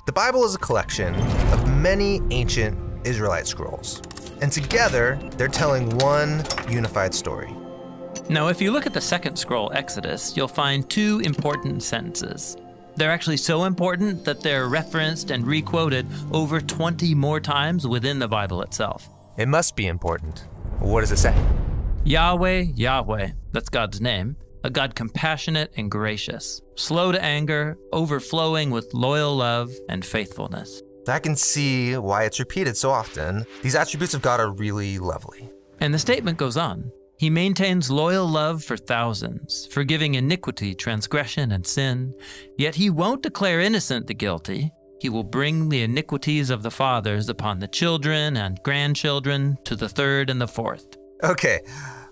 The Bible is a collection of many ancient Israelite scrolls, and together they're telling one unified story. Now, if you look at the second scroll, Exodus, you'll find two important sentences. They're actually so important that they're referenced and re-quoted over 20 more times within the Bible itself. It must be important. What does it say? Yahweh, Yahweh, that's God's name, a God compassionate and gracious, slow to anger, overflowing with loyal love and faithfulness. I can see why it's repeated so often. These attributes of God are really lovely. And the statement goes on. He maintains loyal love for thousands, forgiving iniquity, transgression, and sin. Yet he won't declare innocent the guilty. He will bring the iniquities of the fathers upon the children and grandchildren to the third and the fourth. Okay,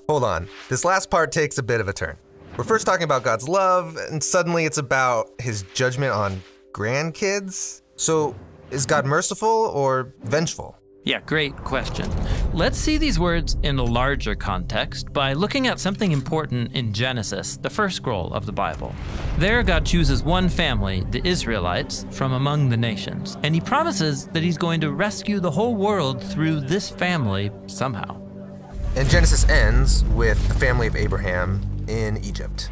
hold on. This last part takes a bit of a turn. We're first talking about God's love, and suddenly it's about his judgment on grandkids? So is God merciful or vengeful? Yeah, great question. Let's see these words in a larger context by looking at something important in Genesis, the first scroll of the Bible. There, God chooses one family, the Israelites, from among the nations, and he promises that he's going to rescue the whole world through this family somehow. And Genesis ends with the family of Abraham in Egypt.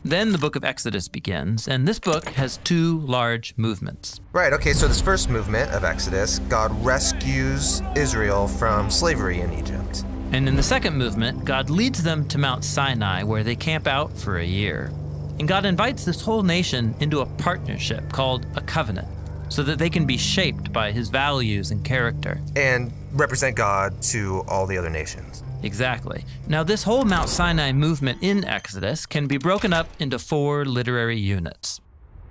Then the book of Exodus begins, and this book has two large movements. Right, okay, so this first movement of Exodus, God rescues Israel from slavery in Egypt. And in the second movement, God leads them to Mount Sinai, where they camp out for a year. And God invites this whole nation into a partnership called a covenant, so that they can be shaped by his values and character. And represent God to all the other nations. Exactly. Now, this whole Mount Sinai movement in Exodus can be broken up into 4 literary units.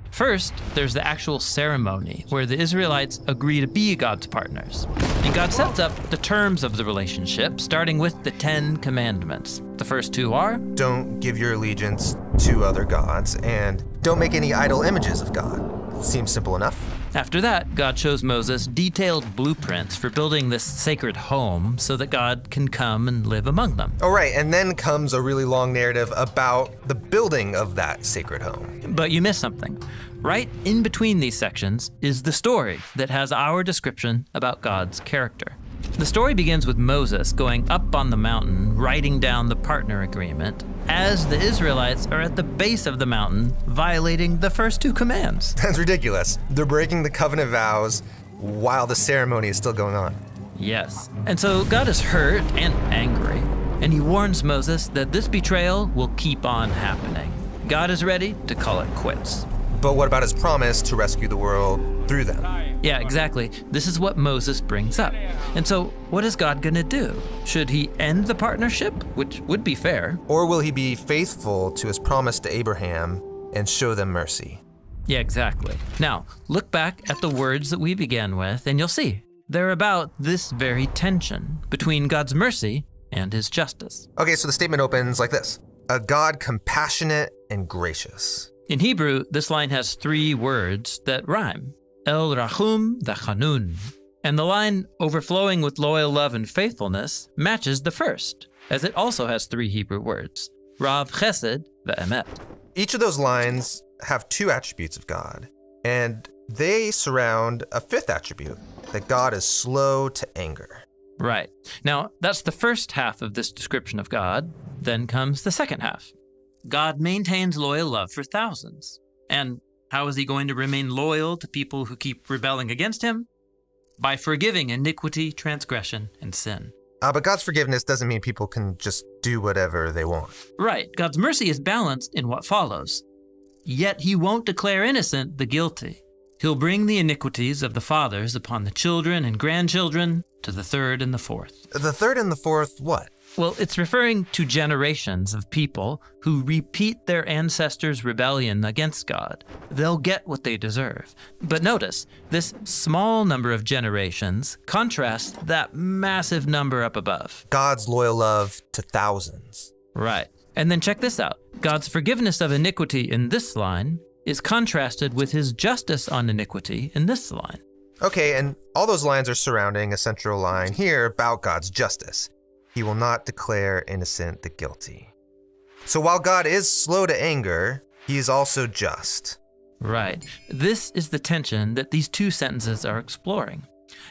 First, there's the actual ceremony where the Israelites agree to be God's partners. And God sets up the terms of the relationship, starting with the 10 commandments. The first 2 are, don't give your allegiance to other gods, and don't make any idol images of God. Seems simple enough. After that, God shows Moses detailed blueprints for building this sacred home so that God can come and live among them. Oh, right, and then comes a really long narrative about the building of that sacred home. But you missed something. Right in between these sections is the story that has our description about God's character. The story begins with Moses going up on the mountain, writing down the partner agreement, as the Israelites are at the base of the mountain, violating the first 2 commands. That's ridiculous. They're breaking the covenant vows while the ceremony is still going on. Yes. And so God is hurt and angry, and he warns Moses that this betrayal will keep on happening. God is ready to call it quits. But what about his promise to rescue the world through them? Yeah, exactly. This is what Moses brings up. And so, what is God gonna do? Should he end the partnership, which would be fair? Or will he be faithful to his promise to Abraham and show them mercy? Yeah, exactly. Now, look back at the words that we began with, and you'll see they're about this very tension between God's mercy and his justice. Okay, so the statement opens like this: a God compassionate and gracious. In Hebrew, this line has 3 words that rhyme. El Rahum V'Chanun. And the line, overflowing with loyal love and faithfulness, matches the first, as it also has 3 Hebrew words. Rav Chesed V'Emet. Each of those lines have 2 attributes of God, and they surround a 5th attribute, that God is slow to anger. Right. Now, that's the first half of this description of God. Then comes the second half. God maintains loyal love for thousands. And how is he going to remain loyal to people who keep rebelling against him? By forgiving iniquity, transgression, and sin. But God's forgiveness doesn't mean people can just do whatever they want. Right. God's mercy is balanced in what follows. Yet he won't declare innocent the guilty. He'll bring the iniquities of the fathers upon the children and grandchildren to the third and the fourth. The third and the fourth what? Well, it's referring to generations of people who repeat their ancestors' rebellion against God. They'll get what they deserve. But notice, this small number of generations contrasts that massive number up above. God's loyal love to thousands. Right. And then check this out. God's forgiveness of iniquity in this line is contrasted with his justice on iniquity in this line. Okay, and all those lines are surrounding a central line here about God's justice. He will not declare innocent the guilty. So while God is slow to anger, he is also just. Right. This is the tension that these two sentences are exploring.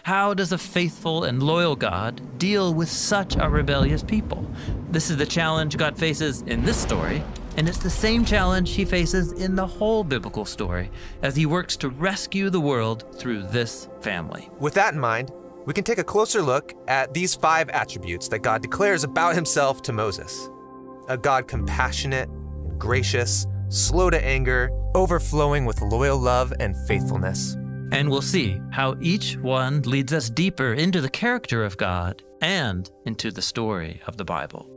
How does a faithful and loyal God deal with such a rebellious people? This is the challenge God faces in this story, and it's the same challenge he faces in the whole biblical story as he works to rescue the world through this family. With that in mind, we can take a closer look at these 5 attributes that God declares about himself to Moses. A God compassionate and gracious, slow to anger, overflowing with loyal love and faithfulness. And we'll see how each one leads us deeper into the character of God and into the story of the Bible.